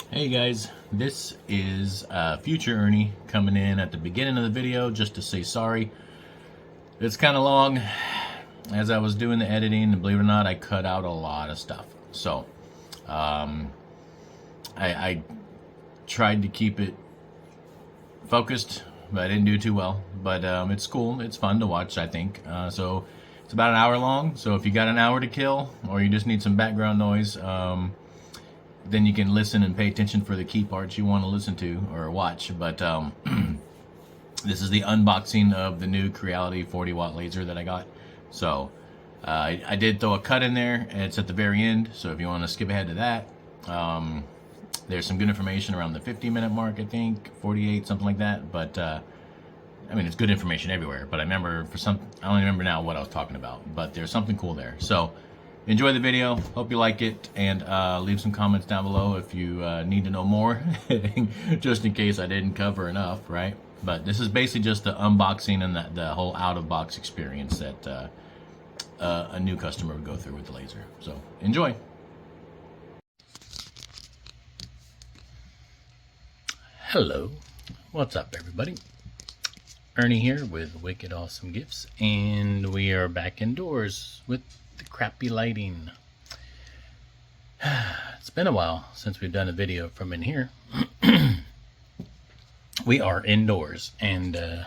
Hey guys, this is future Ernie coming in at the beginning of the video just to say sorry. It's kind of long. As I was doing the editing, and believe it or not, I cut out a lot of stuff. So I tried to keep it focused, but I didn't do too well. But it's cool. It's fun to watch, I think. So it's about an hour long. So if you got an hour to kill, or you just need some background noise, then you can listen and pay attention for the key parts you want to listen to or watch. But this is the unboxing of the new Creality 40-watt laser that I got. So I did throw a cut in there, and it's at the very end. So if you want to skip ahead to that, there's some good information around the 50-minute mark, I think, 48, something like that. But I mean, it's good information everywhere. But I only remember now what I was talking about. But there's something cool there. So enjoy the video. Hope you like it, and leave some comments down below if you need to know more, just in case I didn't cover enough, right? But this is basically just the unboxing and the whole out-of-box experience that a new customer would go through with the laser. So enjoy. Hello, what's up everybody? Ernie here with Wicked Awesome Gifts, and we are back indoors with the crappy lighting. It's been a while since we've done a video from in here. We are indoors, and I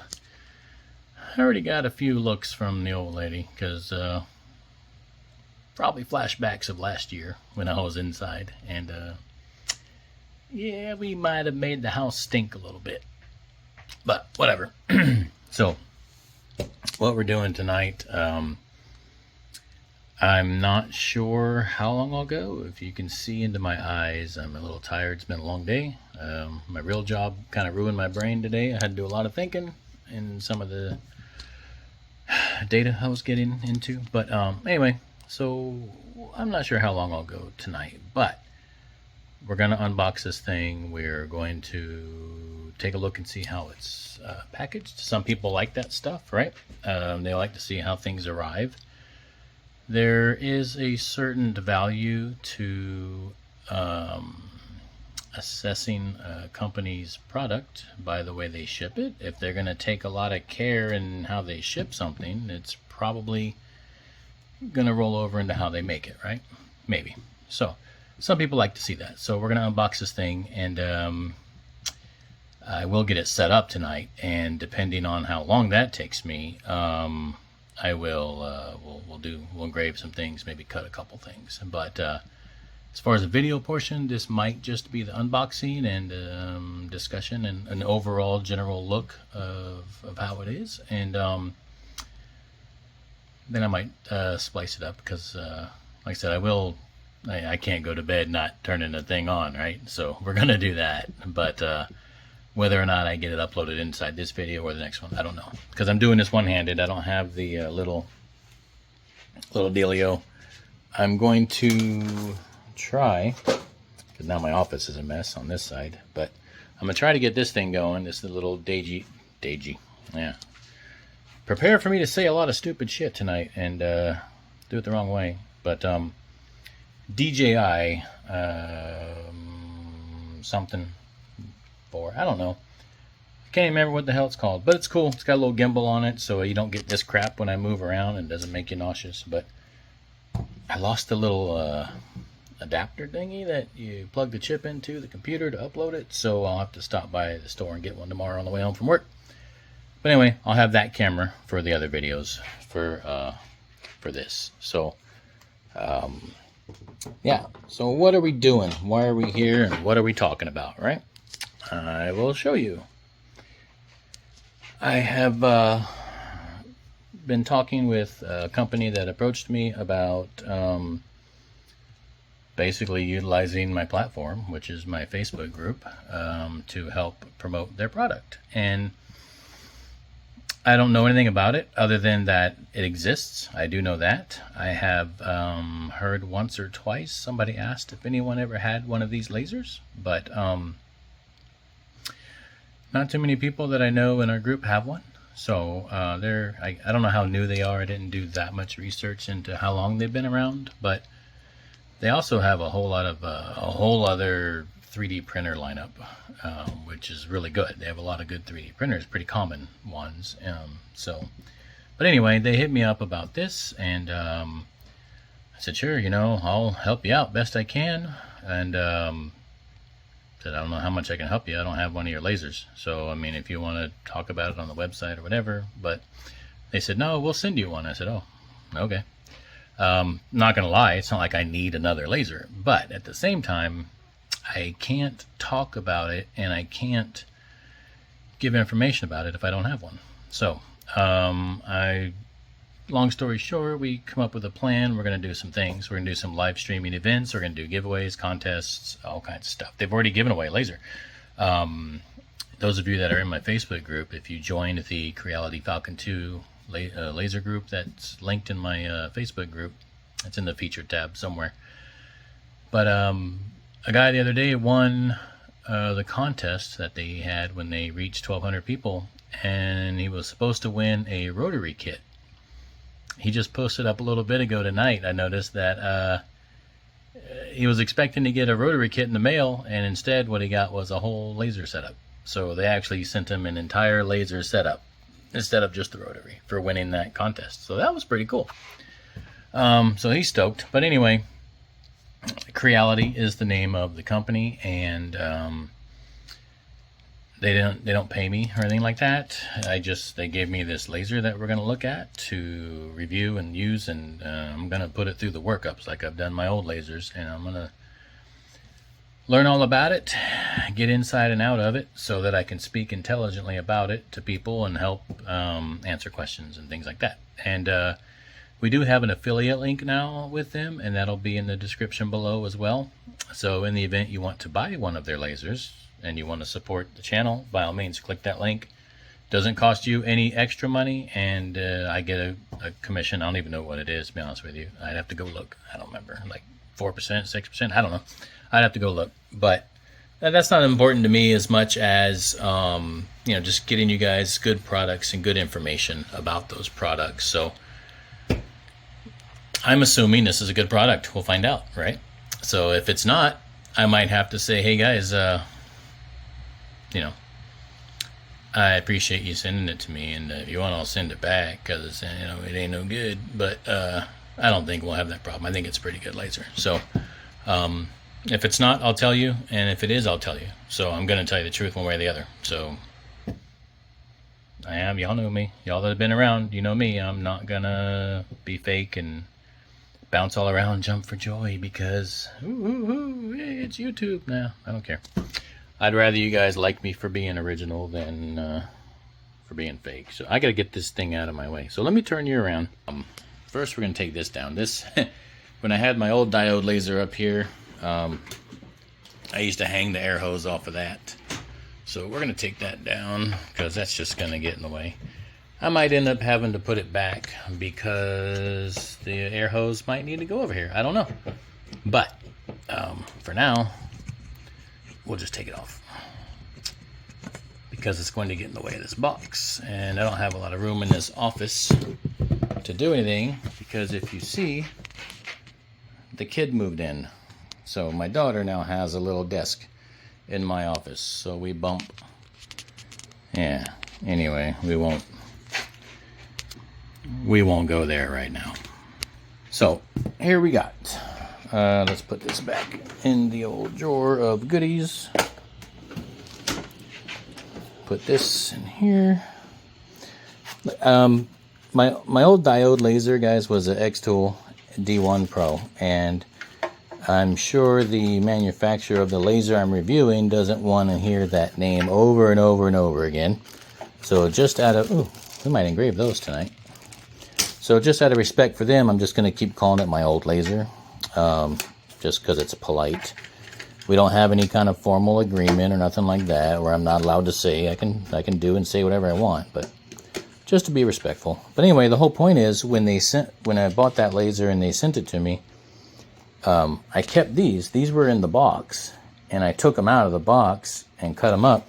already got a few looks from the old lady, because probably flashbacks of last year when I was inside, and yeah, we might have made the house stink a little bit, but whatever. So what we're doing tonight, I'm not sure how long I'll go. If you can see into my eyes, I'm a little tired. It's been a long day. My real job kind of ruined my brain today. I had to do a lot of thinking in some of the data I was getting into. But anyway, so I'm not sure how long I'll go tonight, but we're going to unbox this thing. We're going to take a look and see how it's packaged. Some people like that stuff, right? They like to see how things arrive. There is a certain value to assessing a company's product by the way they ship it. If they're going to take a lot of care in how they ship something, it's probably going to roll over into how they make it, right? Maybe. So some people like to see that. So we're going to unbox this thing, and I will get it set up tonight, and depending on how long that takes me, I will we'll engrave some things, maybe cut a couple things. But as far as the video portion, this might just be the unboxing and discussion and an overall general look of how it is, and then I might splice it up, because like I said, I can't go to bed not turning the thing on, right? So we're gonna do that. But whether or not I get it uploaded inside this video or the next one, I don't know, because I'm doing this one-handed. I don't have the little dealio. I'm going to try, because now my office is a mess on this side, but I'm gonna try to get this thing going. This is a little daisy, yeah. Prepare for me to say a lot of stupid shit tonight and do it the wrong way. But DJI something for, I don't know, I can't even remember what the hell it's called, but it's cool. It's got a little gimbal on it, so you don't get this crap when I move around, and doesn't make you nauseous. But I lost the little adapter thingy that you plug the chip into the computer to upload it, so I'll have to stop by the store and get one tomorrow on the way home from work. But anyway, I'll have that camera for the other videos for this. So yeah, so what are we doing? Why are we here, and what are we talking about, right? I will show you. I have been talking with a company that approached me about basically utilizing my platform, which is my Facebook group, to help promote their product. And I don't know anything about it other than that it exists. I do know that. I have heard once or twice somebody asked if anyone ever had one of these lasers, but not too many people that I know in our group have one. So I don't know how new they are. I didn't do that much research into how long they've been around, but they also have a whole lot of a whole other 3D printer lineup, which is really good. They have a lot of good 3D printers, pretty common ones. But anyway, they hit me up about this, and I said, sure, I'll help you out best I can. And said, I don't know how much I can help you. I don't have one of your lasers. So, I mean, if you want to talk about it on the website or whatever. But they said, no, we'll send you one. I said, oh, okay. Not going to lie, it's not like I need another laser. But at the same time, I can't talk about it and I can't give information about it if I don't have one. So, long story short, we come up with a plan. We're going to do some things. We're going to do some live streaming events. We're going to do giveaways, contests, all kinds of stuff. They've already given away a laser. Those of you that are in my Facebook group, if you joined the Creality Falcon 2 laser group that's linked in my Facebook group, it's in the featured tab somewhere. But a guy the other day won the contest that they had when they reached 1,200 people, and he was supposed to win a rotary kit. He just posted up a little bit ago tonight. I noticed that he was expecting to get a rotary kit in the mail, and instead what he got was a whole laser setup. So they actually sent him an entire laser setup instead of just the rotary for winning that contest. So that was pretty cool. So he's stoked. But anyway, Creality is the name of the company, and they don't pay me or anything like that. They gave me this laser that we're going to look at to review and use, and I'm going to put it through the workups like I've done my old lasers, and I'm going to learn all about it, get inside and out of it so that I can speak intelligently about it to people and help answer questions and things like that. And we do have an affiliate link now with them, and that'll be in the description below as well. So in the event you want to buy one of their lasers and you want to support the channel, by all means, click that link. Doesn't cost you any extra money, and I get a commission. I don't even know what it is, to be honest with you. I'd have to go look. I don't remember, like 4%, 6%. I don't know. I'd have to go look. But that's not important to me as much as just getting you guys good products and good information about those products. So I'm assuming this is a good product. We'll find out, right? So if it's not, I might have to say, hey guys, I appreciate you sending it to me, and if you want, I'll send it back, because it ain't no good. But I don't think we'll have that problem. I think it's a pretty good laser. So if it's not, I'll tell you, and if it is, I'll tell you. So I'm going to tell you the truth one way or the other. So y'all know me. Y'all that have been around, you know me. I'm not going to be fake and bounce all around, jump for joy, because hey, it's YouTube. Nah, I don't care. I'd rather you guys like me for being original than for being fake. So I got to get this thing out of my way. So let me turn you around. First, we're going to take this down. This, when I had my old diode laser up here, I used to hang the air hose off of that. So we're going to take that down because that's just going to get in the way. I might end up having to put it back because the air hose might need to go over here. I don't know. But for now, we'll just take it off because it's going to get in the way of this box, and I don't have a lot of room in this office to do anything, because if you see, the kid moved in, so my daughter now has a little desk in my office, so we bump. Yeah, anyway, we won't go there right now. So here we got, let's put this back in the old drawer of goodies. Put this in here. My old diode laser, guys, was an X-Tool D1 Pro, and I'm sure the manufacturer of the laser I'm reviewing doesn't want to hear that name over and over and over again. So just out of, we might engrave those tonight. So just out of respect for them, I'm just going to keep calling it my old laser, just because it's polite. We don't have any kind of formal agreement or nothing like that, where I'm not allowed to say, I can do and say whatever I want, but just to be respectful. But anyway, the whole point is, when I bought that laser and they sent it to me, I kept these. These were in the box, and I took them out of the box and cut them up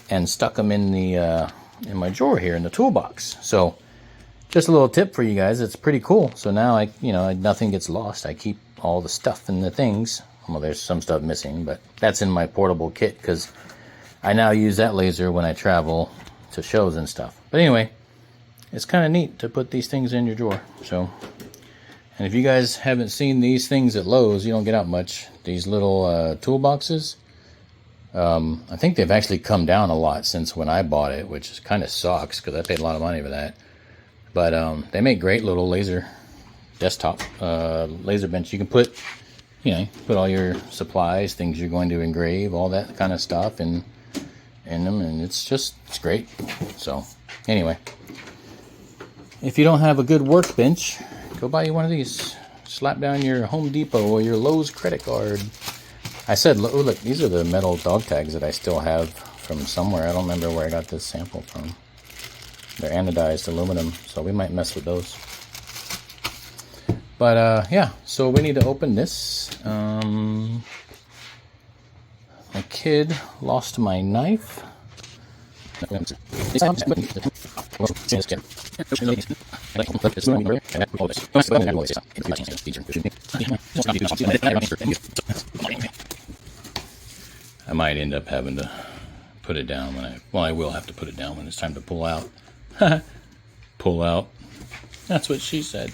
and stuck them in the in my drawer here in the toolbox. So just a little tip for you guys. It's pretty cool. So now nothing gets lost. I keep all the stuff and the things Well, there's some stuff missing, but that's in my portable kit because I now use that laser when I travel to shows and stuff. But anyway, it's kind of neat to put these things in your drawer. So, and if you guys haven't seen these things at Lowe's, you don't get out much. These little toolboxes. I think they've actually come down a lot since when I bought it, which kind of sucks because I paid a lot of money for that. But they make great little laser desktop laser bench. You can put, put all your supplies, things you're going to engrave, all that kind of stuff in them, and it's great. So anyway, if you don't have a good workbench, go buy you one of these. Slap down your Home Depot or your Lowe's credit card. I said, oh, look, these are the metal dog tags that I still have from somewhere. I don't remember where I got this sample from. They're anodized aluminum, so we might mess with those. But yeah, so we need to open this. My kid lost my knife. I might end up having to put it down I will have to put it down when it's time to pull out. Pull out. That's what she said.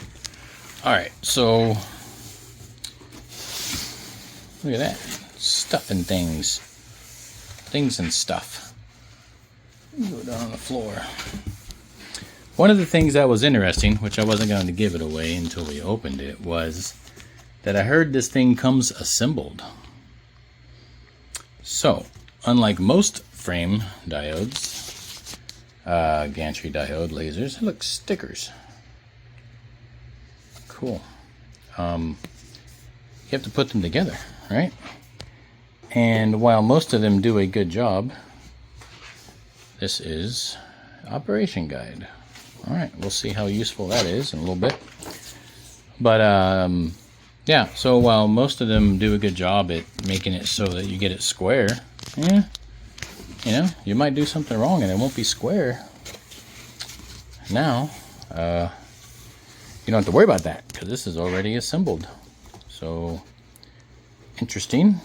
Alright, so look at that. Stuff and things. Things and stuff. Go down on the floor. One of the things that was interesting, which I wasn't going to give it away until we opened it, was that I heard this thing comes assembled. So, unlike most frame diodes, gantry diode lasers, look, stickers. Cool. You have to put them together, right? And while most of them do a good job, this is operation guide. All right, we'll see how useful that is in a little bit. But yeah, so while most of them do a good job at making it so that you get it square, you might do something wrong and it won't be square. Now, you don't have to worry about that because this is already assembled. So, interesting.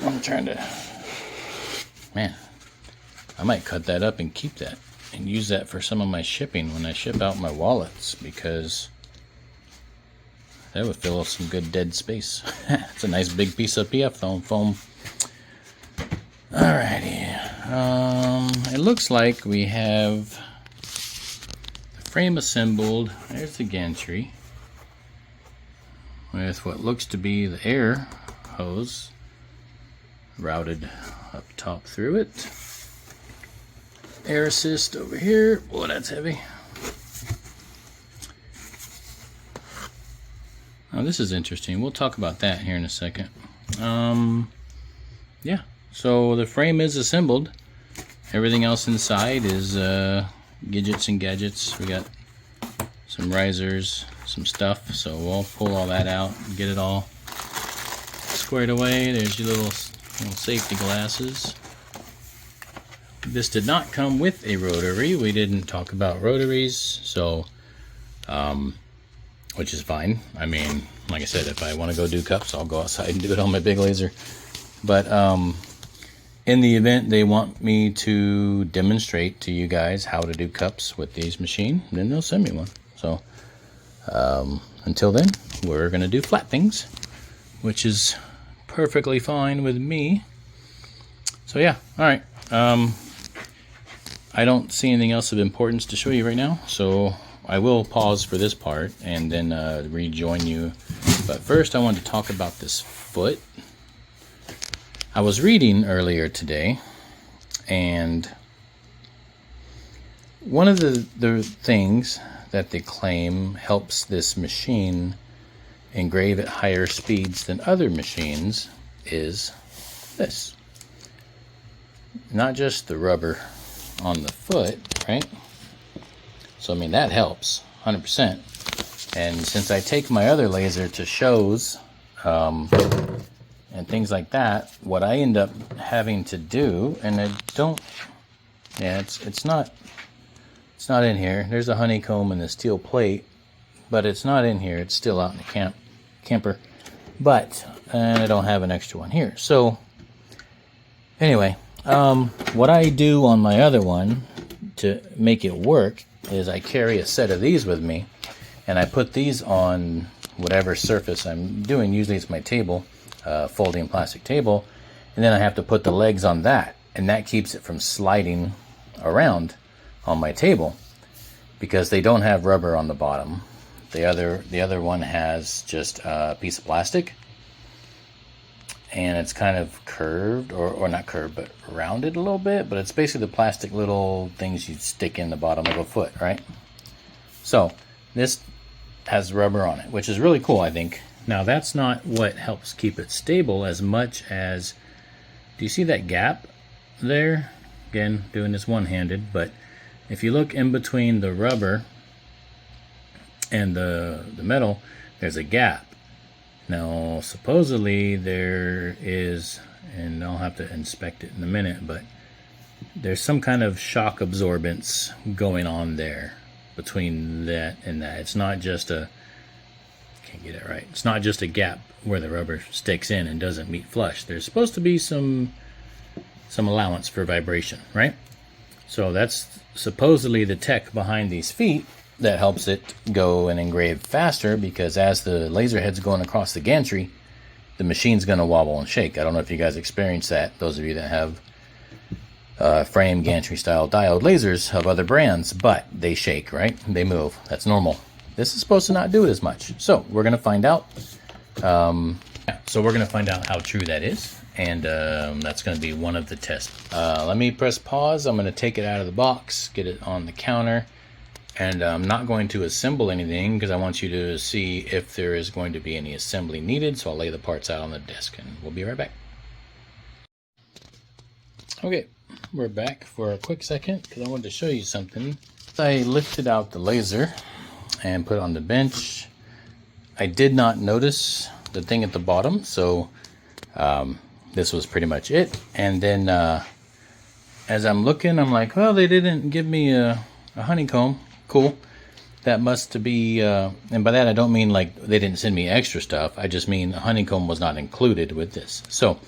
I'm trying to, man, I might cut that up and keep that and use that for some of my shipping when I ship out my wallets, because that would fill up some good dead space. It's a nice big piece of PF foam. Alrighty. It looks like we have the frame assembled. There's the gantry with what looks to be the air hose routed up top through it. Air assist over here. Boy, that's heavy. Oh, this is interesting. We'll talk about that here in a second. Yeah, so the frame is assembled. Everything else inside is gadgets and gadgets. We got some risers, some stuff. So we'll pull all that out and get it all squared away. There's your little safety glasses. This did not come with a rotary. We didn't talk about rotaries, so which is fine. I mean, like I said, if I want to go do cups, I'll go outside and do it on my big laser. But in the event they want me to demonstrate to you guys how to do cups with these machine, then they'll send me one. So until then, we're gonna do flat things, which is perfectly fine with me. So yeah, all right. I don't see anything else of importance to show you right now, so I will pause for this part and then rejoin you. But first I want to talk about this foot. I was reading earlier today, and one of the things that they claim helps this machine engrave at higher speeds than other machines is this. Not just the rubber on the foot, right? So I mean, that helps 100%. And since I take my other laser to shows and things like that, what I end up having to do, and I don't, yeah, it's not in here. There's a honeycomb and the steel plate, but it's not in here. It's still out in the camper. But I don't have an extra one here. So anyway, what I do on my other one to make it work is I carry a set of these with me, and I put these on whatever surface I'm doing. Usually it's my table, folding plastic table, and then I have to put the legs on that, and that keeps it from sliding around on my table because they don't have rubber on the bottom. The other one has just a piece of plastic, and it's kind of curved, or not curved, but rounded a little bit, but it's basically the plastic little things you stick in the bottom of a foot, right? So this has rubber on it, which is really cool, I think. Now that's not what helps keep it stable as much as, do you see that gap there? Again, doing this one-handed, but if you look in between the rubber and the metal, there's a gap. Now, supposedly there is, and I'll have to inspect it in a minute, but there's some kind of shock absorbance going on there between that and that. It's not just a, can't get it right. It's not just a gap where the rubber sticks in and doesn't meet flush. There's supposed to be some allowance for vibration, right? So that's supposedly the tech behind these feet that helps it go and engrave faster, because as the laser head's going across the gantry, the machine's going to wobble and shake. I don't know if you guys experience that, those of you that have frame gantry style diode lasers of other brands, but they shake, right? They move. That's normal. This is supposed to not do it as much. So we're going to find out. So we're going to find out how true that is, and that's going to be one of the tests. Let me press pause. I'm going to take it out of the box, get it on the counter, and I'm not going to assemble anything because I want you to see if there is going to be any assembly needed. So I'll lay the parts out on the desk and we'll be right back. Okay, we're back for a quick second because I wanted to show you something. I lifted out the laser and put it on the bench. I did not notice the thing at the bottom, so this was pretty much it. And then as I'm looking, I'm like, well, they didn't give me a honeycomb. Cool. That must be, and by that I don't mean like they didn't send me extra stuff. I just mean a honeycomb was not included with this. So,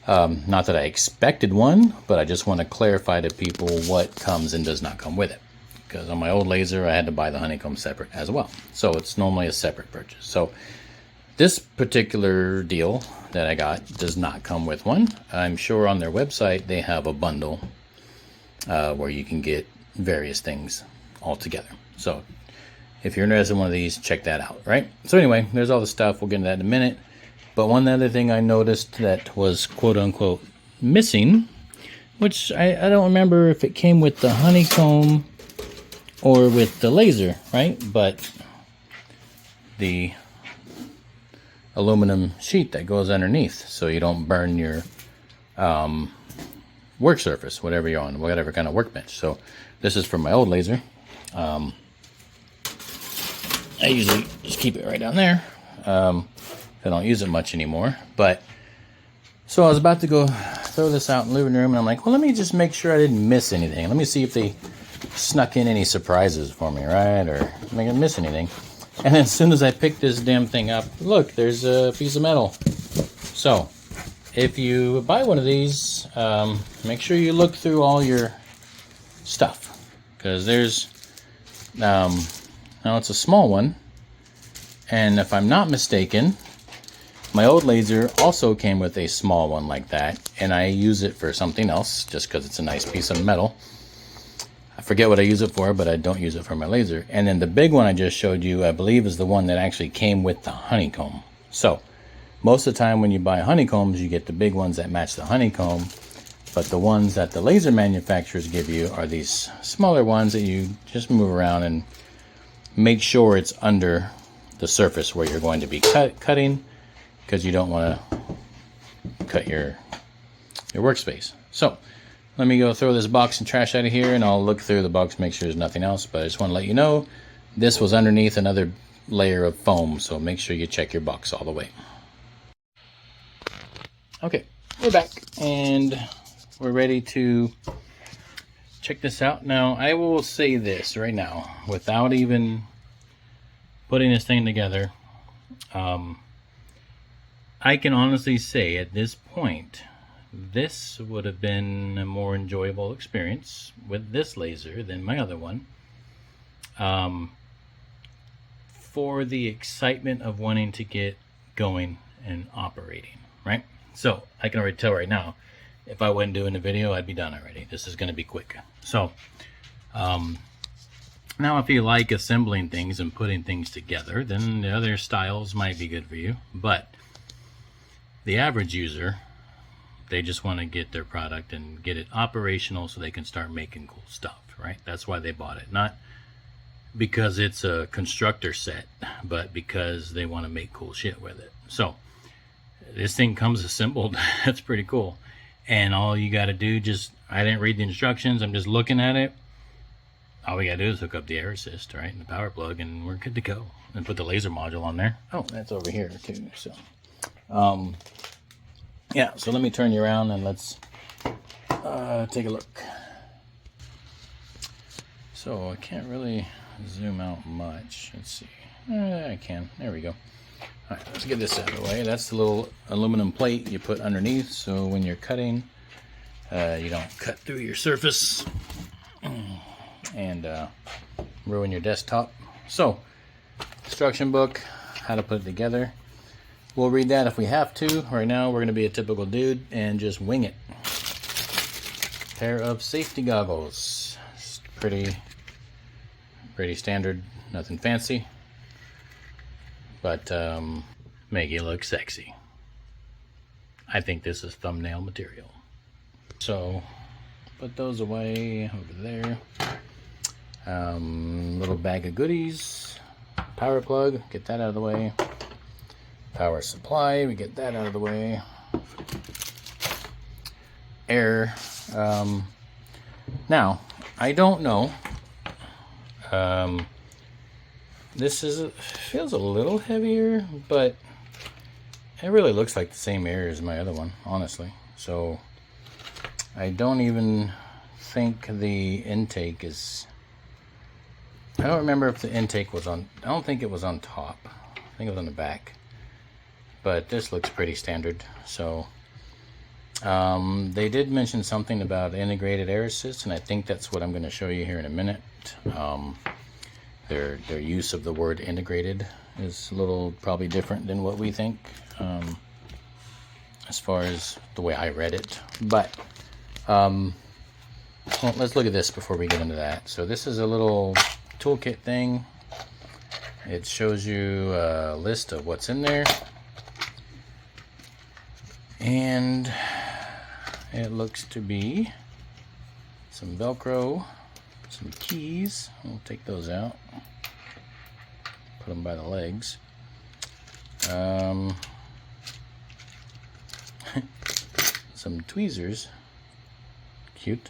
not that I expected one, but I just want to clarify to people what comes and does not come with it. Because on my old laser, I had to buy the honeycomb separate as well. So it's normally a separate purchase. So this particular deal that I got does not come with one. I'm sure on their website they have a bundle where you can get various things all together. So if you're interested in one of these, check that out, right? So anyway, there's all the stuff. We'll get into that in a minute. But one other thing I noticed that was quote unquote missing, which I don't remember if it came with the honeycomb or with the laser, right? But the aluminum sheet that goes underneath so you don't burn your work surface, whatever you're on, whatever kind of workbench. So this is from my old laser. I usually just keep it right down there. I don't use it much anymore. But so I was about to go throw this out in the living room, and I'm like, well, let me just make sure I didn't miss anything. Let me see if they snuck in any surprises for me, right? Or am I gonna miss anything? And then as soon as I pick this damn thing up, look, there's a piece of metal. So if you buy one of these, make sure you look through all your stuff, because there's now it's a small one, and if I'm not mistaken, my old laser also came with a small one like that, and I use it for something else just because it's a nice piece of metal. I forget what I use it for, but I don't use it for my laser. And then the big one I just showed you, I believe, is the one that actually came with the honeycomb. So most of the time when you buy honeycombs, you get the big ones that match the honeycomb, but the ones that the laser manufacturers give you are these smaller ones that you just move around and make sure it's under the surface where you're going to be cutting, because you don't want to cut your workspace. So let me go throw this box and trash out of here, and I'll look through the box, make sure there's nothing else. But I just want to let you know this was underneath another layer of foam, so make sure you check your box all the way. Okay, we're back, and we're ready to check this out. Now, I will say this right now, without even putting this thing together, I can honestly say at this point, this would have been a more enjoyable experience with this laser than my other one. For the excitement of wanting to get going and operating, right? So I can already tell right now, if I wasn't doing the video, I'd be done already. This is going to be quick. So now if you like assembling things and putting things together, then the other styles might be good for you. But the average user, they just want to get their product and get it operational so they can start making cool stuff, right? That's why they bought it. Not because it's a constructor set, but because they want to make cool shit with it. So this thing comes assembled. That's pretty cool. And all you got to do, I didn't read the instructions. I'm just looking at it. All we got to do is hook up the air assist, right, and the power plug, and we're good to go. And put the laser module on there. Oh, that's over here too. So, yeah. So let me turn you around and let's take a look. So I can't really zoom out much. Let's see. I can. There we go. All right, let's get this out of the way. That's the little aluminum plate you put underneath, so when you're cutting, you don't cut through your surface and ruin your desktop. So, instruction book, how to put it together. We'll read that if we have to. Right now, we're going to be a typical dude and just wing it. Pair of safety goggles. It's pretty standard, nothing fancy, but make you look sexy. I think this is thumbnail material. So put those away over there. Little bag of goodies. Power plug, get that out of the way. Power supply, we get that out of the way. Air. Now, I don't know. This feels a little heavier, but it really looks like the same air as my other one, honestly. So I don't even think the intake is. I don't remember if the intake was on. I don't think it was on top. I think it was on the back. But this looks pretty standard. So they did mention something about integrated air assist, and I think that's what I'm going to show you here in a minute. Their use of the word integrated is a little probably different than what we think, as far as the way I read it. But well, let's look at this before we get into that. So this is a little toolkit thing. It shows you a list of what's in there, and it looks to be some Velcro, some keys. We'll take those out, put them by the legs. Some tweezers, cute.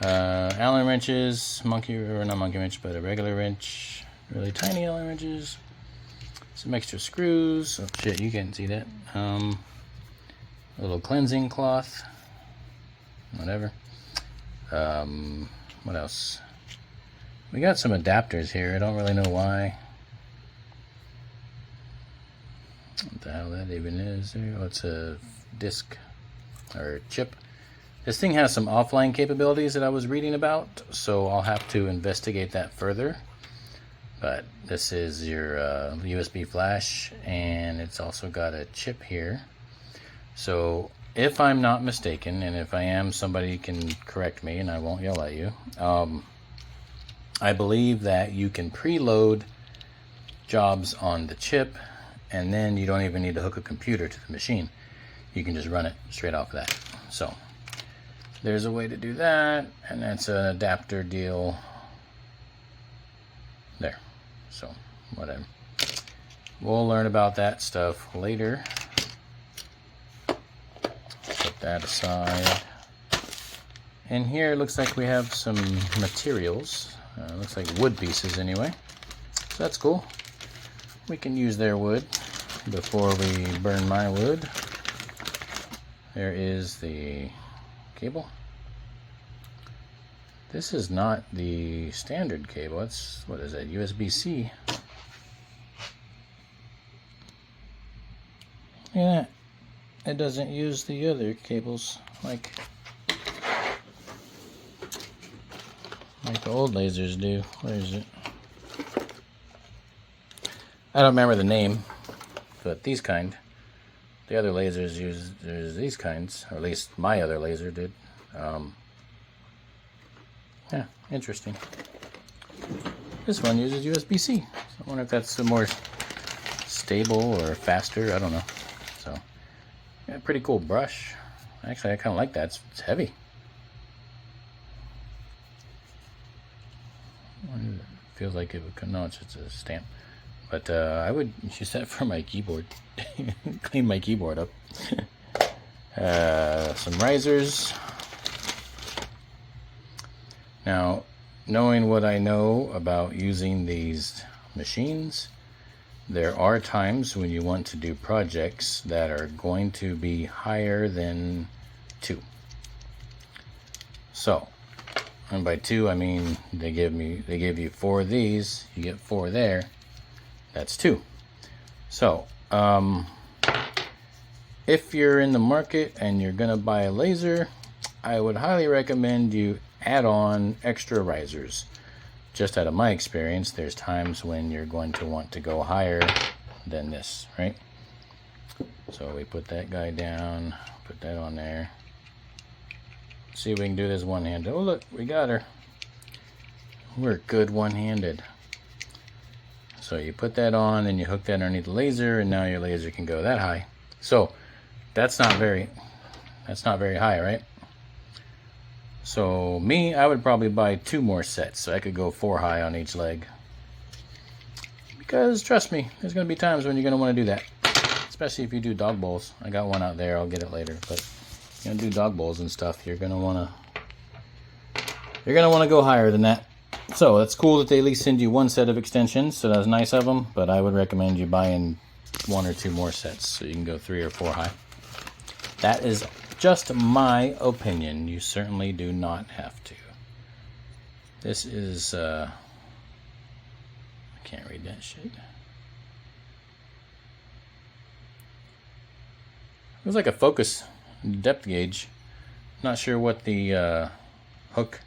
Allen wrenches, not monkey wrench, but a regular wrench. Really tiny Allen wrenches. Some extra screws. Oh shit, you can't see that. A little cleansing cloth. Whatever. What else? We got some adapters here. I don't really know why. What the hell that even is? Oh, it's a disk or chip. This thing has some offline capabilities that I was reading about, so I'll have to investigate that further. But this is your USB flash, and it's also got a chip here. So if I'm not mistaken, and if I am, somebody can correct me and I won't yell at you. I believe that you can preload jobs on the chip, and then you don't even need to hook a computer to the machine. You can just run it straight off of that. So there's a way to do that, and that's an adapter deal there. So whatever. We'll learn about that stuff later. Put that aside. And here it looks like we have some materials. Looks like wood pieces anyway. So that's cool. We can use their wood before we burn my wood. There is the cable. This is not the standard cable. It's, what is that, USB-C? Look at that. It doesn't use the other cables like the old lasers do. Where is it? I don't remember the name, but these kind. The other lasers use these kinds, or at least my other laser did. Yeah, interesting. This one uses USB-C. So I wonder if that's a more stable or faster. I don't know. So, yeah, pretty cool brush. Actually, I kind of like that. It's heavy. Feels like it would come. No, it's just a stamp. But I would use that for my keyboard. Clean my keyboard up. Some risers. Now, knowing what I know about using these machines, there are times when you want to do projects that are going to be higher than 2. So, and by 2 I mean they give you 4 of these, you get 4 there. That's 2. So, if you're in the market and you're gonna buy a laser, I would highly recommend you add on extra risers. Just out of my experience, there's times when you're going to want to go higher than this, right? So we put that guy down, put that on there. See if we can do this one-handed. Oh look, we got her. We're good one-handed. So you put that on and you hook that underneath the laser, and now your laser can go that high. So that's not very high, right? So me, I would probably buy 2 more sets so I could go 4 high on each leg. Because trust me, there's going to be times when you're going to want to do that. Especially if you do dog bowls. I got one out there, I'll get it later. But if you're going to do dog bowls and stuff, you're going to want to go higher than that. So it's cool that they at least send you 1 set of extensions, so that's nice of them. But I would recommend you buying 1 or 2 more sets so you can go 3 or 4 high. That is just my opinion. You certainly do not have to. This is I can't read that shit. It was like a focus depth gauge. Not sure what the hook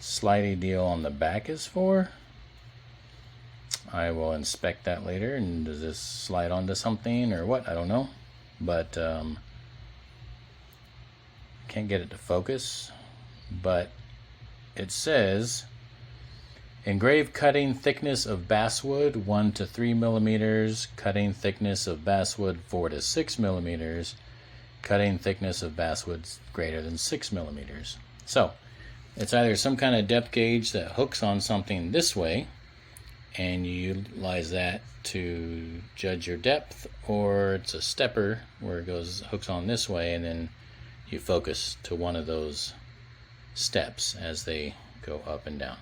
slidey deal on the back is for. I will inspect that later. And does this slide onto something or what? I don't know. But can't get it to focus. But it says engraved cutting thickness of basswood 1 to 3 millimeters, cutting thickness of basswood 4 to 6 millimeters, cutting thickness of basswood greater than 6 millimeters. So it's either some kind of depth gauge that hooks on something this way and you utilize that to judge your depth, or it's a stepper where it hooks on this way and then you focus to one of those steps as they go up and down.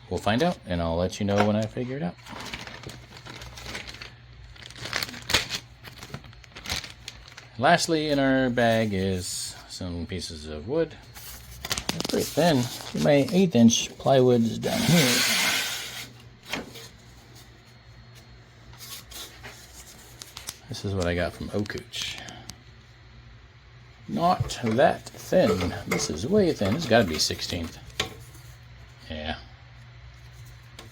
We'll find out, and I'll let you know when I figure it out. Lastly, in our bag is some pieces of wood. They're pretty thin. See, my 1/8" plywood is down here. This is what I got from Okuch. Not that thin. This is way thin. It's got to be 1/16. Yeah.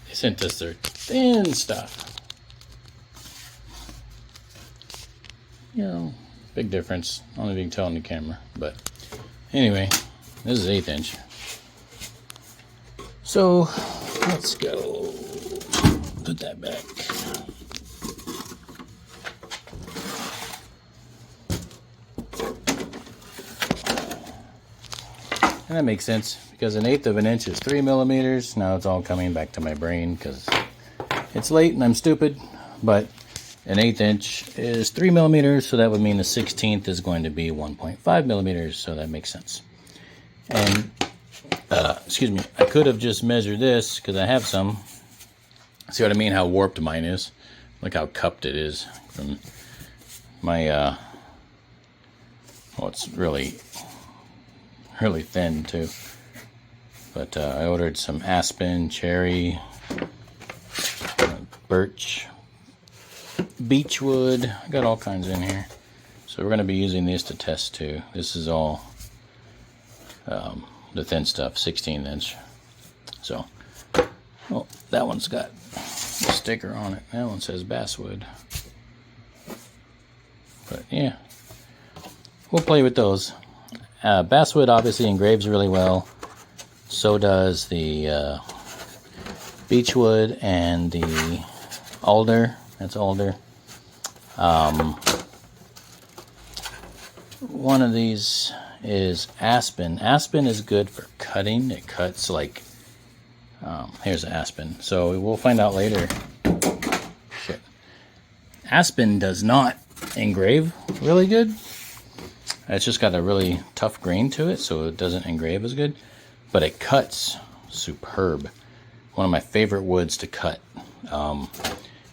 They sent us their thin stuff. You know, big difference. I don't know if you can tell on the camera. But anyway, this is 1/8". So let's go. Put that back. And that makes sense, because 1/8 inch is 3 millimeters. Now it's all coming back to my brain because it's late and I'm stupid. But 1/8 inch is 3 millimeters, so that would mean the 1/16 is going to be 1.5 millimeters, so that makes sense. And, excuse me, I could have just measured this, because I have some. See what I mean, how warped mine is? Look how cupped it is from my, well, it's really thin too. But I ordered some aspen, cherry, birch, beechwood. I got all kinds in here. So we're going to be using these to test too. This is all the thin stuff, 16-inch. So, oh, that one's got a sticker on it. That one says basswood. But yeah, we'll play with those. Basswood obviously engraves really well. So does the beechwood and the alder. That's alder. One of these is aspen. Aspen is good for cutting. It cuts like, here's aspen. So we'll find out later. Shit. Aspen does not engrave really good. It's just got a really tough grain to it, so it doesn't engrave as good. But it cuts superb. One of my favorite woods to cut.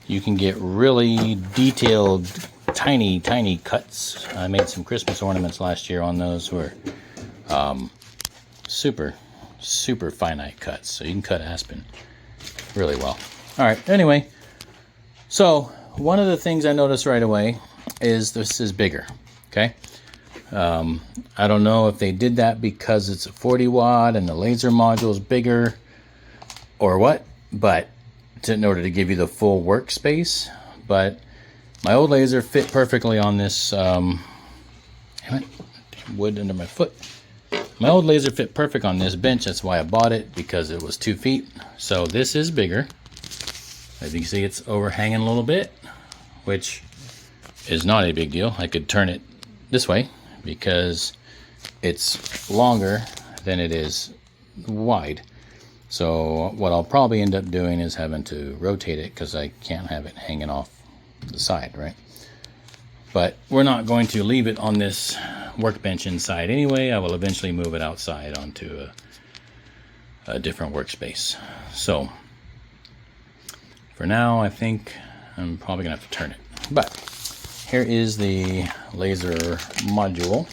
You can get really detailed, tiny cuts. I made some Christmas ornaments last year on those were super finite cuts. So you can cut aspen really well. All right, anyway. So one of the things I noticed right away is this is bigger, okay? I don't know if they did that because it's a 40 watt and the laser module is bigger or what, but in order to give you the full workspace. But my old laser fit perfectly on this, damn it, wood under my foot. My old laser fit perfect on this bench. That's why I bought it, because it was 2 feet. So this is bigger. As you can see, it's overhanging a little bit, which is not a big deal. I could turn it this way because it's longer than it is wide. So what I'll probably end up doing is having to rotate it because I can't have it hanging off the side, right? But we're not going to leave it on this workbench inside anyway. I will eventually move it outside onto a different workspace. So for now, I think I'm probably gonna have to turn it. But here is the laser module.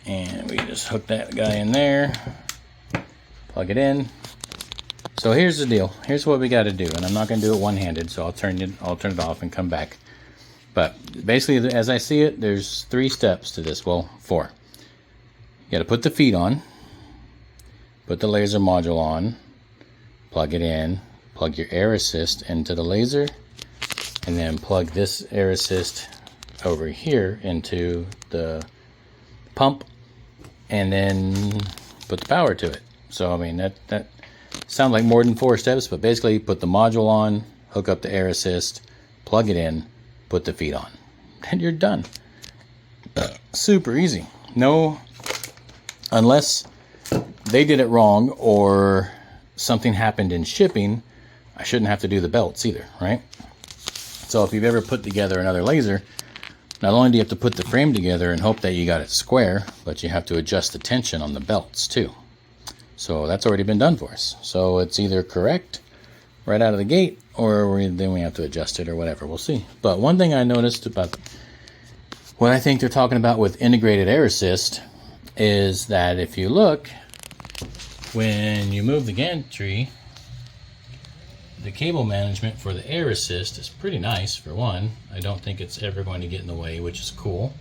And we just hook that guy in there, plug it in. So here's the deal. Here's what we got to do, and I'm not going to do it one-handed, so I'll turn it off and come back. But basically, as I see it, there's 3 steps to this. Well, 4. You got to put the feet on, put the laser module on, plug it in, plug your air assist into the laser, and then plug this air assist over here into the pump, and then put the power to it. So I mean, that sounds like more than 4 steps, but basically put the module on, hook up the air assist, plug it in, put the feet on, and you're done. Super easy. No, unless they did it wrong or something happened in shipping, I shouldn't have to do the belts either, right? So if you've ever put together another laser, not only do you have to put the frame together and hope that you got it square, but you have to adjust the tension on the belts too. So that's already been done for us. So it's either correct right out of the gate, or then we have to adjust it or whatever. We'll see. But one thing I noticed about what I think they're talking about with integrated air assist is that if you look, when you move the gantry, the cable management for the air assist is pretty nice, for one. I don't think it's ever going to get in the way, which is cool.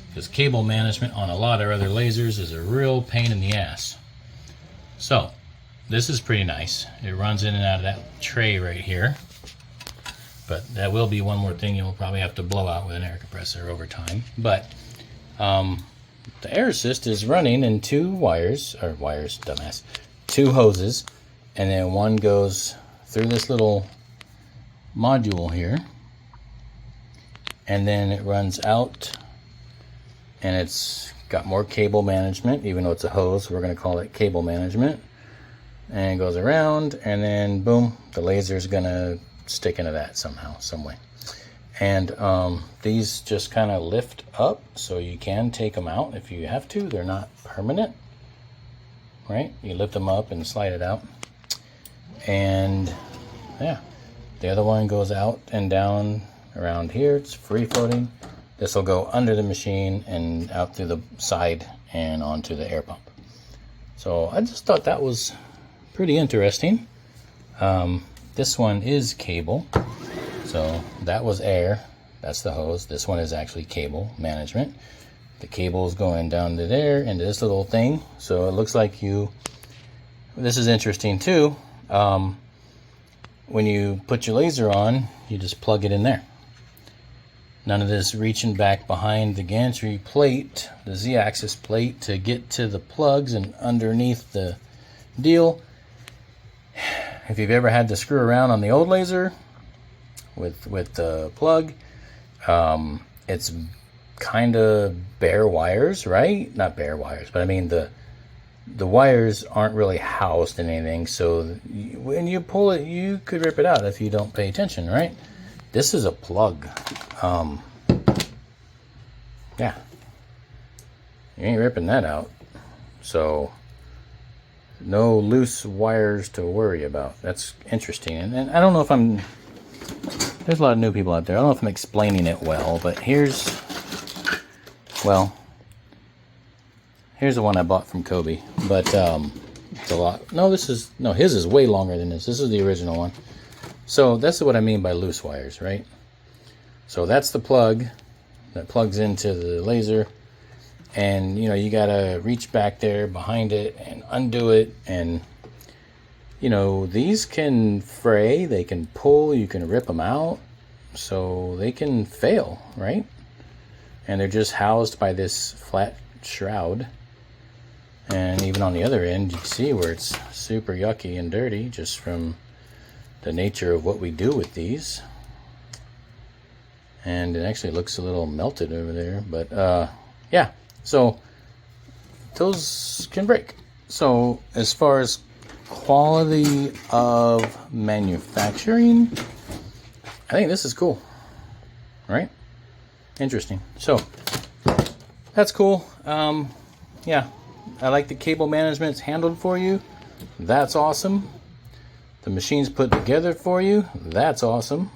Because cable management on a lot of other lasers is a real pain in the ass. So, this is pretty nice. It runs in and out of that tray right here. But that will be one more thing you'll probably have to blow out with an air compressor over time. But the air assist is running in 2 wires, dumbass, 2 hoses, and then one goes through this little module here, and then it runs out, and it's got more cable management. Even though it's a hose, we're going to call it cable management, and it goes around, and then boom, the laser is going to stick into that somehow, some way. And these just kind of lift up, so you can take them out if you have to. They're not permanent, right? You lift them up and slide it out. And yeah, the other one goes out and down around here. It's free floating. This will go under the machine and out through the side and onto the air pump. So I just thought that was pretty interesting. This one is cable, So that was air. That's the hose. This one is actually cable management. The cable is going down to there into this little thing. So it looks like this is interesting too. When you put your laser on, you just plug it in there. None of this reaching back behind the gantry plate, the Z-axis plate, to get to the plugs and underneath the deal. If you've ever had to screw around on the old laser with the plug, it's kind of bare wires, right? Not bare wires, but I mean the wires aren't really housed in anything, so when you pull it, you could rip it out if you don't pay attention, right? This is a plug. Yeah, you ain't ripping that out, so no loose wires to worry about. That's interesting. And I don't know if there's a lot of new people out there. I don't know if I'm explaining it well, but here's the one I bought from Kobe, but it's a lot. No, his is way longer than this. This is the original one. So that's what I mean by loose wires, right? So that's the plug that plugs into the laser, and you gotta reach back there behind it and undo it, and these can fray, they can pull, you can rip them out, so they can fail, right? And they're just housed by this flat shroud. And even on the other end, you can see where it's super yucky and dirty just from the nature of what we do with these. And it actually looks a little melted over there, but yeah, so those can break. So as far as quality of manufacturing, I think this is cool, right? Interesting. So that's cool. Yeah, I like the cable management's handled for you. That's awesome. The machine's put together for you. That's awesome.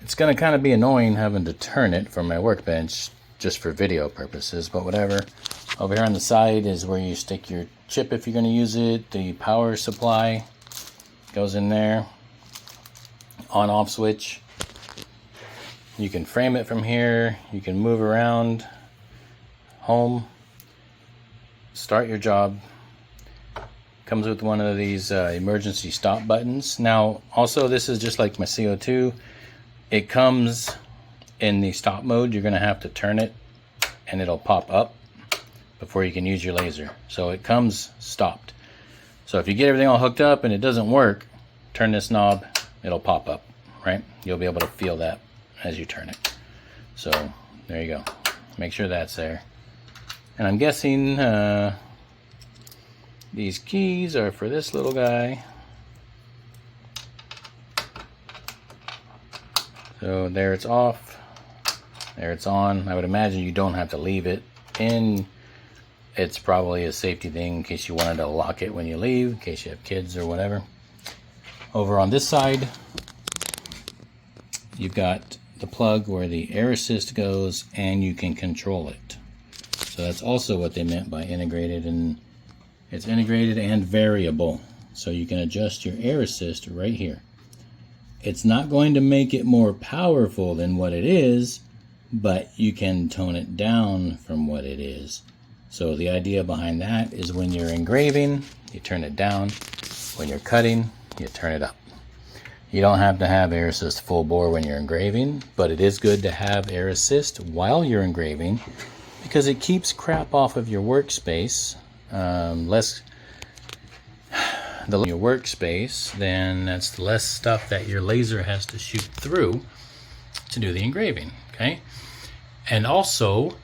It's going to kind of be annoying having to turn it from my workbench just for video purposes, but whatever. Over here on the side is where you stick your chip if you're going to use it. The power supply goes in there. On-off switch. You can frame it from here. You can move around. Home. Start your job. Comes with one of these emergency stop buttons. Now, also, this is just like my CO2. It comes in the stop mode. You're going to have to turn it and it'll pop up before you can use your laser. So it comes stopped. So if you get everything all hooked up and it doesn't work, turn this knob, it'll pop up, right? You'll be able to feel that as you turn it. So there you go. Make sure that's there. And I'm guessing these keys are for this little guy. So there it's off, there it's on. I would imagine you don't have to leave it in. It's probably a safety thing in case you wanted to lock it when you leave, in case you have kids or whatever. Over on this side, you've got the plug where the air assist goes, and you can control it. So that's also what they meant by integrated, and it's integrated and variable. So you can adjust your air assist right here. It's not going to make it more powerful than what it is, but you can tone it down from what it is. So the idea behind that is when you're engraving, you turn it down. When you're cutting, you turn it up. You don't have to have air assist full bore when you're engraving, but it is good to have air assist while you're engraving because it keeps crap off of your workspace. Your workspace, then that's less stuff that your laser has to shoot through to do the engraving, okay? And also,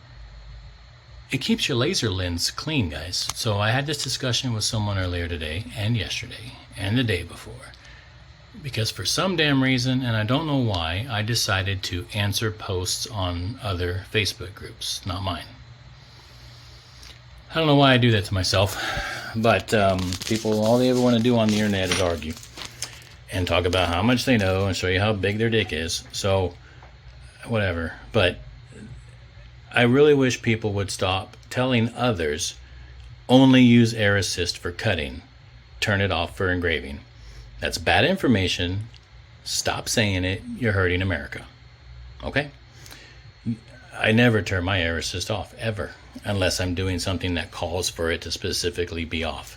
it keeps your laser lens clean, guys. So I had this discussion with someone earlier today and yesterday and the day before, because for some damn reason, and I don't know why, I decided to answer posts on other Facebook groups, not mine. I don't know why I do that to myself, but people, all they ever want to do on the internet is argue and talk about how much they know and show you how big their dick is. So, whatever. But I really wish people would stop telling others only use air assist for cutting, turn it off for engraving. That's bad information, Stop saying it. You're hurting America. Okay? I never turn my air assist off, ever, unless I'm doing something that calls for it to specifically be off.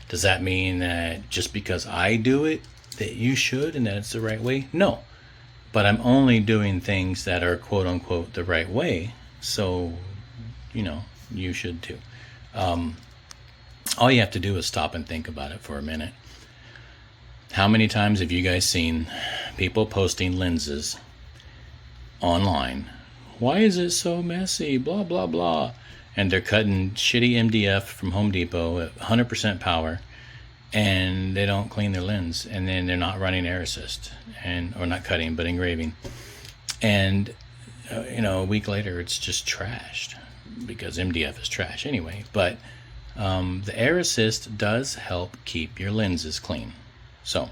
Does that mean that just because I do it, that you should and that it's the right way? No. But I'm only doing things that are quote unquote the right way. So, you should too. All you have to do is stop and think about it for a minute. How many times have you guys seen people posting lenses online? Why is it so messy? Blah, blah, blah. And they're cutting shitty MDF from Home Depot at 100% power, and they don't clean their lens, and then they're not running air assist, or not cutting, but engraving. And, a week later, it's just trashed, because MDF is trash anyway. But the air assist does help keep your lenses clean. So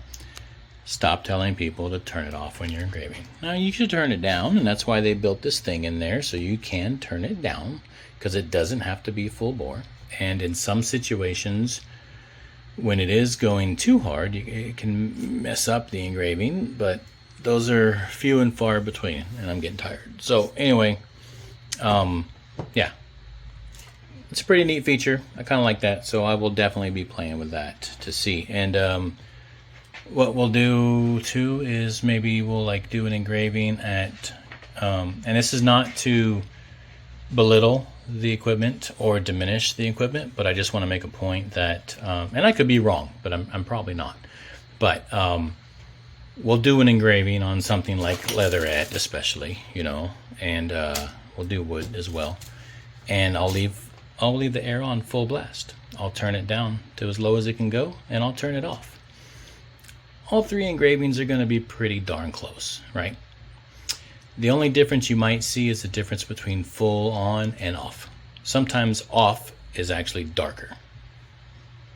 stop telling people to turn it off when you're engraving. Now, you should turn it down, and that's why they built this thing in there, so you can turn it down, because it doesn't have to be full bore. And in some situations, when it is going too hard, it can mess up the engraving, but those are few and far between, and I'm getting tired. So anyway, yeah, it's a pretty neat feature. I kind of like that, so I will definitely be playing with that to see. And what we'll do too is maybe we'll do an engraving at, and this is not to belittle the equipment or diminish the equipment, but I just want to make a point that, and I could be wrong, but I'm probably not. But we'll do an engraving on something like leatherette, especially, and we'll do wood as well. And I'll leave the air on full blast. I'll turn it down to as low as it can go, and I'll turn it off. All three engravings are going to be pretty darn close, right? The only difference you might see is the difference between full on and off. Sometimes off is actually darker.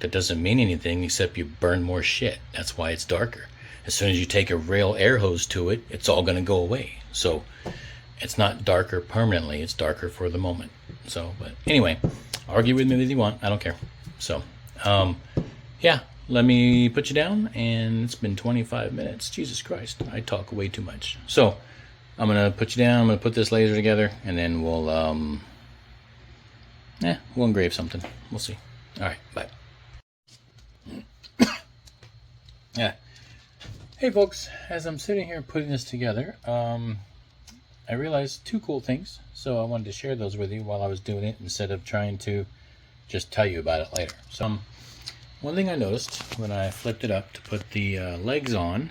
That doesn't mean anything except you burn more shit. That's why it's darker. As soon as you take a real air hose to it, it's all going to go away. So it's not darker permanently. It's darker for the moment. So, but anyway, argue with me if you want. I don't care. So, yeah. Let me put you down, and it's been 25 minutes. Jesus Christ, I talk way too much. So, I'm going to put you down, I'm going to put this laser together, and then we'll engrave something. We'll see. Alright, bye. Yeah. Hey folks, as I'm sitting here putting this together, I realized two cool things, so I wanted to share those with you while I was doing it, instead of trying to just tell you about it later. So, one thing I noticed when I flipped it up to put the legs on,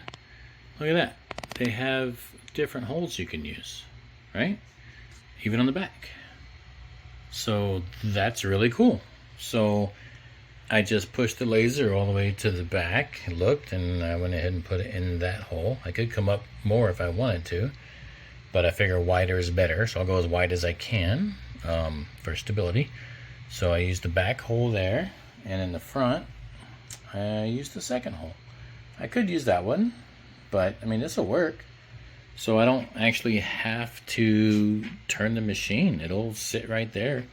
look at that. They have different holes you can use, right? Even on the back. So that's really cool. So I just pushed the laser all the way to the back, looked, and I went ahead and put it in that hole. I could come up more if I wanted to, but I figure wider is better, so I'll go as wide as I can for stability. So I used the back hole there, and in the front, I used the second hole. I could use that one, but I mean, this will work. So I don't actually have to turn the machine. It'll sit right there.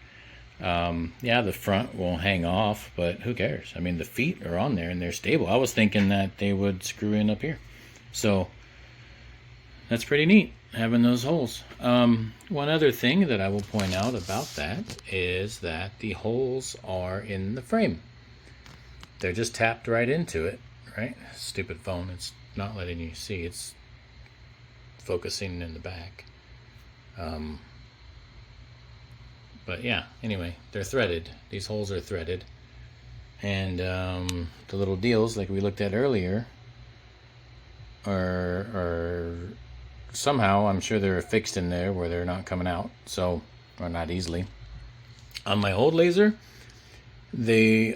Yeah, the front will hang off, but who cares? I mean, the feet are on there and they're stable. I was thinking that they would screw in up here. So that's pretty neat, having those holes. One other thing that I will point out about that is that the holes are in the frame. They're just tapped right into it, right? Stupid phone, it's not letting you see. It's focusing in the back. But yeah, anyway, they're threaded. These holes are threaded. And the little deals, like we looked at earlier, are somehow, I'm sure they're fixed in there where they're not coming out, so, or not easily. On my old laser, the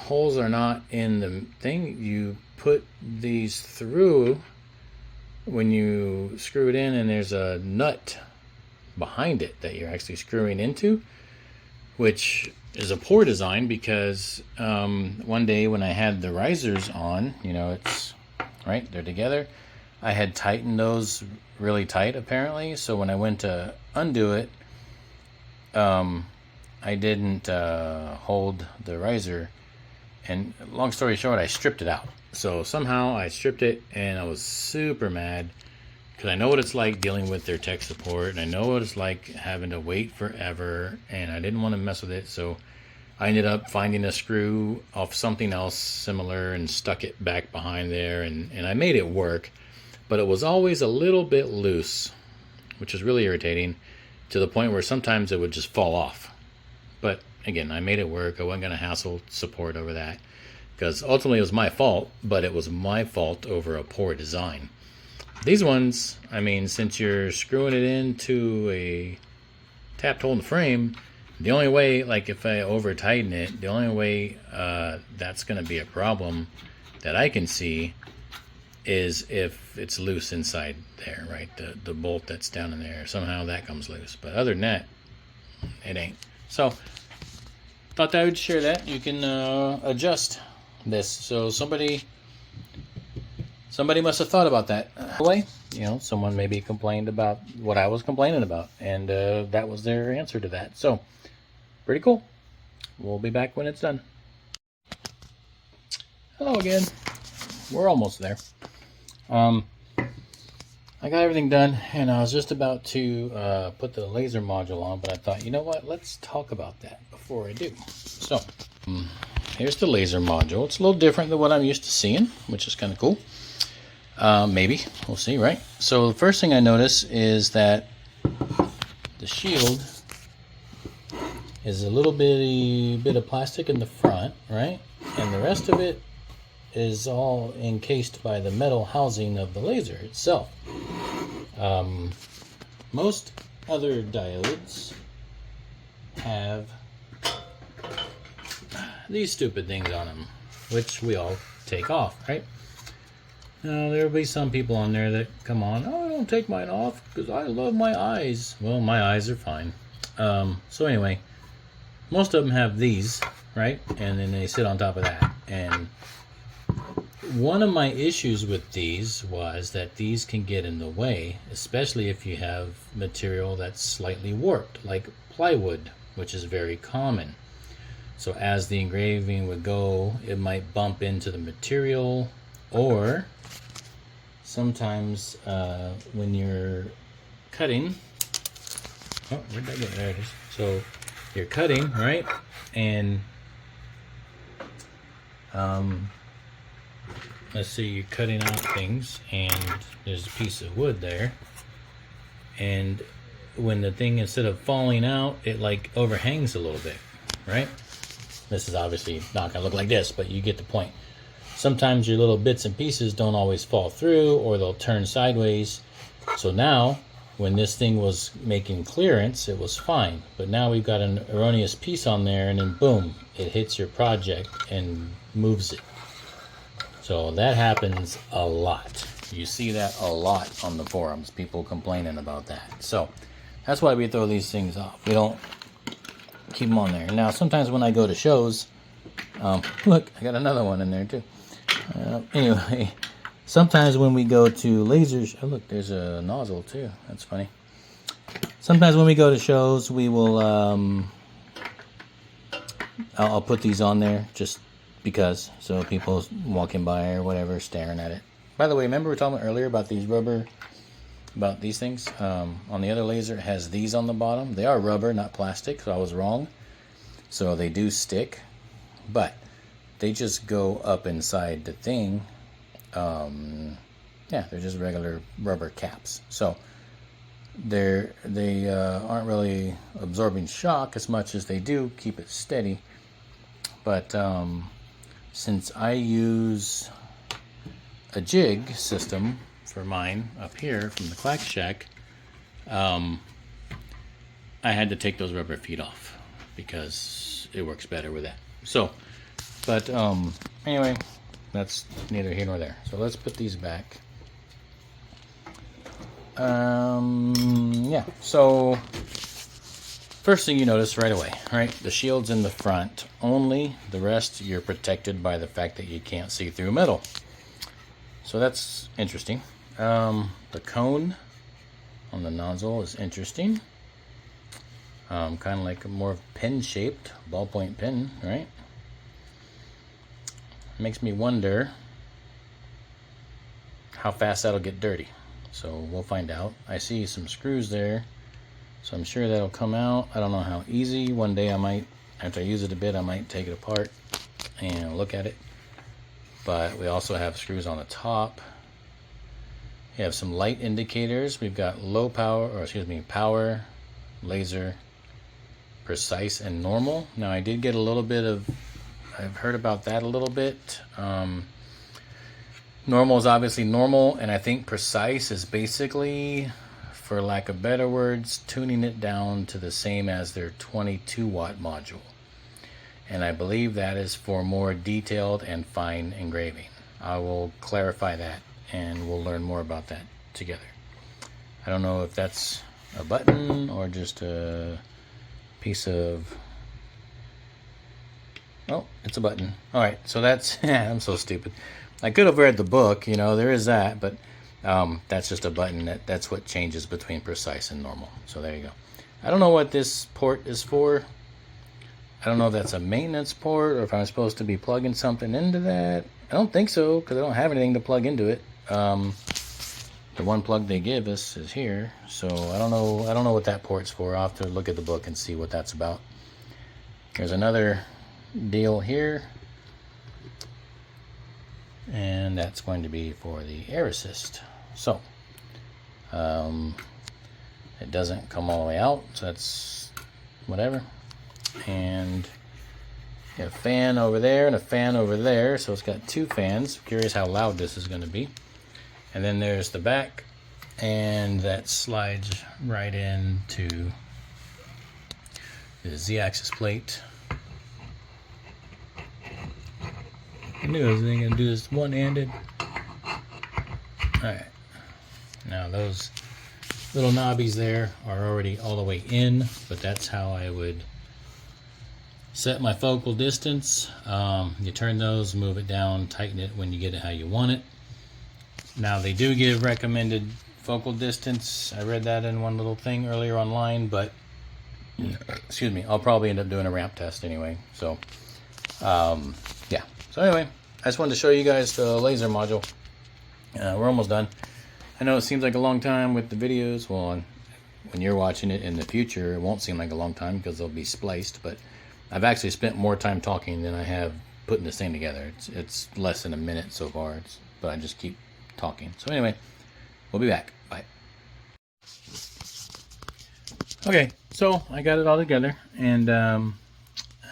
holes are not in the thing. You put these through when you screw it in, and there's a nut behind it that you're actually screwing into, which is a poor design because one day when I had the risers on, it's right, they're together. I had tightened those really tight apparently, so when I went to undo it, I didn't hold the riser And long story short, I stripped it out. So somehow I stripped it, and I was super mad because I know what it's like dealing with their tech support, and I know what it's like having to wait forever, and I didn't want to mess with it. So I ended up finding a screw off something else similar and stuck it back behind there, and I made it work, but it was always a little bit loose, which was really irritating, to the point where sometimes it would just fall off. But again, I made it work. I wasn't going to hassle support over that, because ultimately it was my fault, but it was my fault over a poor design. These ones, I mean, since you're screwing it into a tapped hole in the frame, the only way, like if I over tighten it, the only way that's going to be a problem that I can see is if it's loose inside there, right? The bolt that's down in there, somehow that comes loose. But other than that, it ain't. So thought I would share that. You can adjust this. So somebody must have thought about that. Anyway, you know, someone maybe complained about what I was complaining about, and that was their answer to that. So pretty cool. We'll be back when it's done. Hello again. We're almost there. I got everything done, and I was just about to put the laser module on, but I thought, you know what, let's talk about that before I do. So here's the laser module. It's a little different than what I'm used to seeing, which is kind of cool. Maybe we'll see, right? So the first thing I notice is that the shield is a little bit of plastic in the front, right? And the rest of it is all encased by the metal housing of the laser itself. Most other diodes have these stupid things on them, which we all take off, right? Now, there'll be some people on there that come on, oh, I don't take mine off because I love my eyes. Well, my eyes are fine. So anyway, most of them have these, right? And then they sit on top of that. And one of my issues with these was that these can get in the way, especially if you have material that's slightly warped, like plywood, which is very common. So as the engraving would go, it might bump into the material, or sometimes when you're cutting, oh, where'd that go? There it is. So you're cutting, right? And let's say you're cutting out things and there's a piece of wood there, and when the thing, instead of falling out, it like overhangs a little bit, right? This is obviously not gonna look like this, but you get the point. Sometimes your little bits and pieces don't always fall through, or they'll turn sideways. So now when this thing was making clearance, it was fine, but now we've got an erroneous piece on there, and then boom, it hits your project and moves it. So that happens a lot. You see that a lot on the forums, people complaining about that. So that's why we throw these things off. We don't keep them on there. Now sometimes when I go to shows, look, I got another one in there too. Anyway, sometimes when we go to lasers, oh look, there's a nozzle too. That's funny. Sometimes when we go to shows, we will, I'll put these on there just because, so people walking by or whatever, staring at it. By the way, remember we were talking earlier about these rubber, about these things? On the other laser, it has these on the bottom. They are rubber, not plastic, so I was wrong. So they do stick, but they just go up inside the thing. Yeah, they're just regular rubber caps. So they aren't really absorbing shock as much as they do keep it steady. But since I use a jig system for mine up here from the Clack Shack, I had to take those rubber feet off because it works better with that. So, but anyway, that's neither here nor there. So let's put these back. Yeah, so first thing you notice right away, right? The shield's in the front only. The rest, you're protected by the fact that you can't see through metal. So that's interesting. The cone on the nozzle is interesting. Kind of like a more pen-shaped ballpoint pen, right? makes me wonder how fast that'll get dirty. So we'll find out. I see some screws there, so I'm sure that'll come out. I don't know how easy. One day I might, after I use it a bit, I might take it apart and look at it. But we also have screws on the top. We have some light indicators. We've got low power, or excuse me, power, laser, precise, and normal. Now I did get a little bit of, I've heard about that a little bit. Normal is obviously normal, and I think precise is basically, for lack of better words, tuning it down to the same as their 22 watt module. And I believe that is for more detailed and fine engraving. I will clarify that, and we'll learn more about that together. I don't know if that's a button or just a piece of, oh, it's a button. All right, so that's, I'm so stupid. I could have read the book, you know, there is that, but that's just a button. That's what changes between precise and normal. So there you go. I don't know what this port is for. I don't know if that's a maintenance port or if I'm supposed to be plugging something into that. I don't think so, because I don't have anything to plug into it. The one plug they give us is here, so I don't know what that port's for. I'll have to look at the book and see what that's about. There's another deal here, and that's going to be for the air assist. So it doesn't come all the way out, so that's whatever. And a fan over there and a fan over there, so it's got two fans. Curious how loud this is going to be. And then there's the back, and that slides right into the Z-axis plate. I knew I was going to do this one-handed. Alright, now those little knobbies there are already all the way in, but that's how I would set my focal distance. You turn those, move it down, tighten it when you get it how you want it. Now they do give recommended focal distance. I read that in one little thing earlier online, but excuse me, I'll probably end up doing a ramp test anyway. So yeah. So anyway, I just wanted to show you guys the laser module. We're almost done. I know it seems like a long time with the videos. Well, when you're watching it in the future, it won't seem like a long time because they'll be spliced, but I've actually spent more time talking than I have putting this thing together. It's less than a minute so far, but I just keep talking. So anyway, we'll be back. Bye. Okay, so I got it all together, and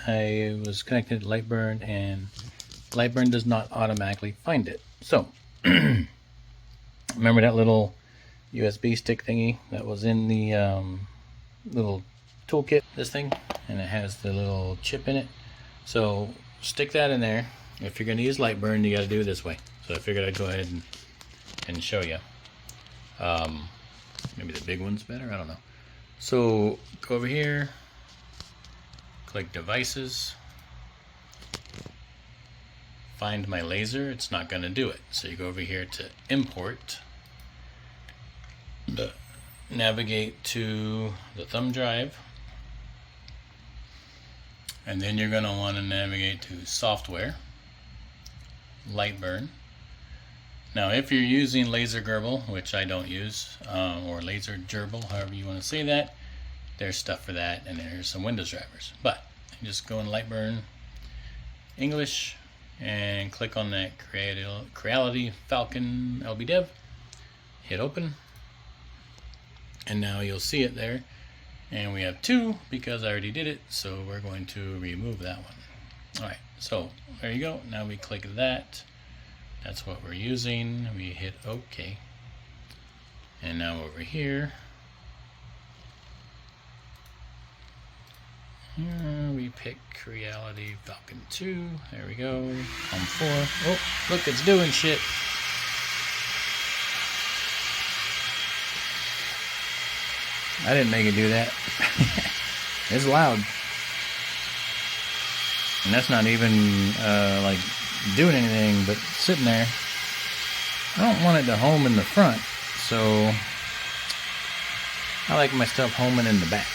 I was connected to Lightburn, and Lightburn does not automatically find it. So remember that little USB stick thingy that was in the little toolkit, this thing, and it has the little chip in it. So stick that in there. If you're going to use Lightburn, you got to do it this way. So I figured I'd go ahead and show you. Maybe the big one's better, I don't know. So go over here, click devices, find my laser. It's not going to do it, so you go over here to import, navigate to the thumb drive, and then you're going to want to navigate to software, Lightburn. Now if you're using laser gerbil, which I don't use, or laser gerbil, however you want to say that, there's stuff for that, and there's some Windows drivers. But you just go in Lightburn English and click on that Creality Falcon LBDev, hit open, and now you'll see it there. And we have two because I already did it, so we're going to remove that one. Alright, so there you go. Now we click that. That's what we're using. We hit OK. And now over here, we pick Creality Falcon 2. There we go. On 4. Oh, look, it's doing shit. I didn't make it do that. It's loud. And that's not even like doing anything but sitting there. I don't want it to home in the front, so I like my stuff homing in the back.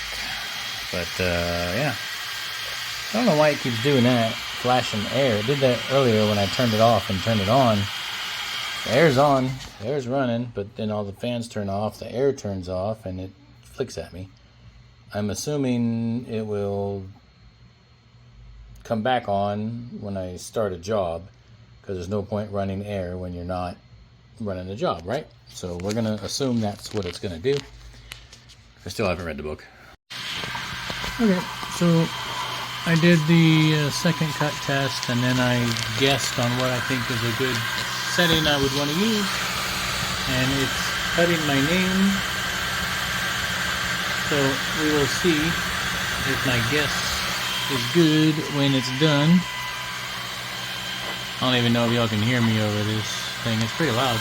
But yeah, I don't know why it keeps doing that. flashing air. It did that earlier when I turned it off and turned it on. The air's on, the air's running, but then all the fans turn off, the air turns off, and it flicks at me. I'm assuming it will come back on when I start a job, because there's no point running air when you're not running the job, right? So we're going to assume that's what it's going to do. I still haven't read the book. Okay, so I did the second cut test, and then I guessed on what I think is a good setting I would want to use, and it's cutting my name. So we will see if my guess is good when it's done. I don't even know if y'all can hear me over this thing. It's pretty loud.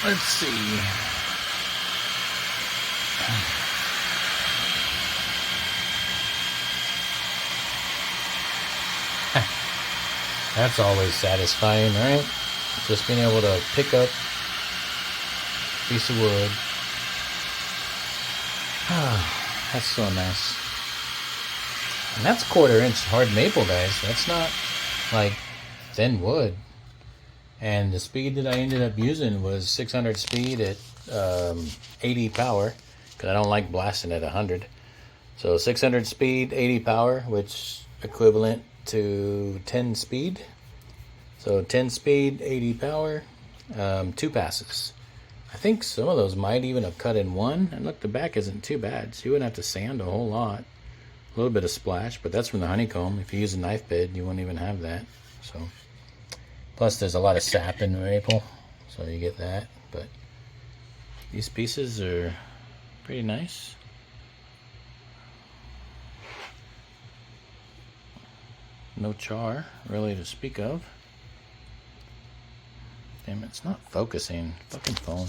Let's see. That's always satisfying, right? Just being able to pick up a piece of wood. That's so nice. And that's 1/4 inch hard maple, guys. That's not like thin wood. And the speed that I ended up using was 600 speed at 80 power, because I don't like blasting at 100. So 600 speed, 80 power, which equivalent to 10 speed. So 10 speed, 80 power, 2 passes. I think some of those might even have cut in one. And look, the back isn't too bad, so you wouldn't have to sand a whole lot. A little bit of splash, but that's from the Honeycomb. If you use a knife bed, you wouldn't even have that. So. Plus, there's a lot of sap in the maple, so you get that. But these pieces are pretty nice. No char, really, to speak of. Damn it, it's not focusing. Fucking phone.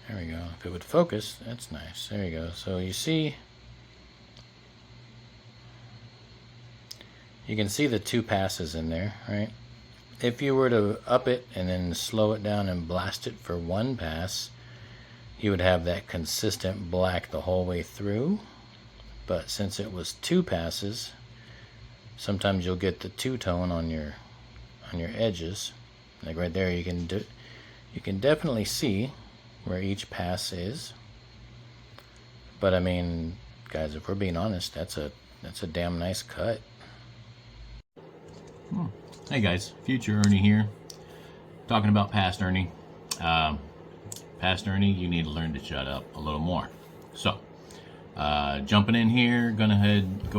There we go. If it would focus, that's nice. There you go. So you see... You can see the 2 passes in there, right? If you were to up it and then slow it down and blast it for 1 pass, you would have that consistent black the whole way through. But since it was 2 passes, sometimes you'll get the two-tone on your edges. Like right there, you can definitely see where each pass is. But I mean, guys, if we're being honest, that's a damn nice cut. Hey guys, future Ernie here, talking about past Ernie. Past Ernie, you need to learn to shut up a little more. So, jumping in here, go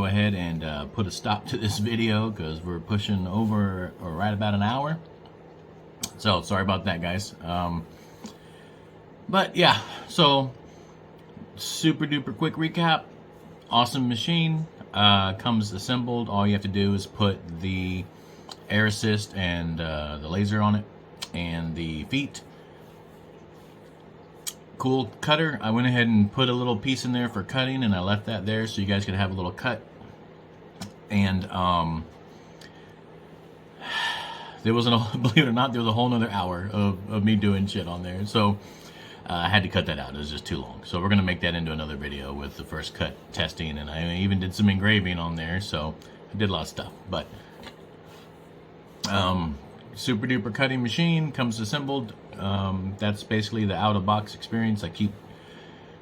ahead and put a stop to this video because we're pushing over or right about an hour. So sorry about that, guys. But yeah, so super duper quick recap. Awesome machine, comes assembled. All you have to do is put the air assist and the laser on it and the feet. Cool cutter. I went ahead and put a little piece in there for cutting, and I left that there so you guys could have a little cut. And there was believe it or not, there was a whole nother hour of me doing shit on there, so I had to cut that out. It was just too long. So we're gonna make that into another video with the first cut testing, and I even did some engraving on there, so I did a lot of stuff. But super duper cutting machine, comes assembled. That's basically the out of box experience. I keep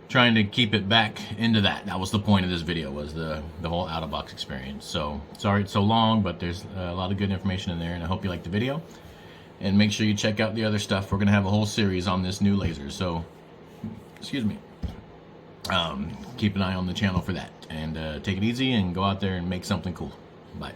trying to keep it back into that. That was the point of this video, was the whole out of box experience. So sorry it's so long, but there's a lot of good information in there, and I hope you like the video. And make sure you check out the other stuff. We're gonna have a whole series on this new laser, so excuse me. Keep an eye on the channel for that, and take it easy and go out there and make something cool. Bye.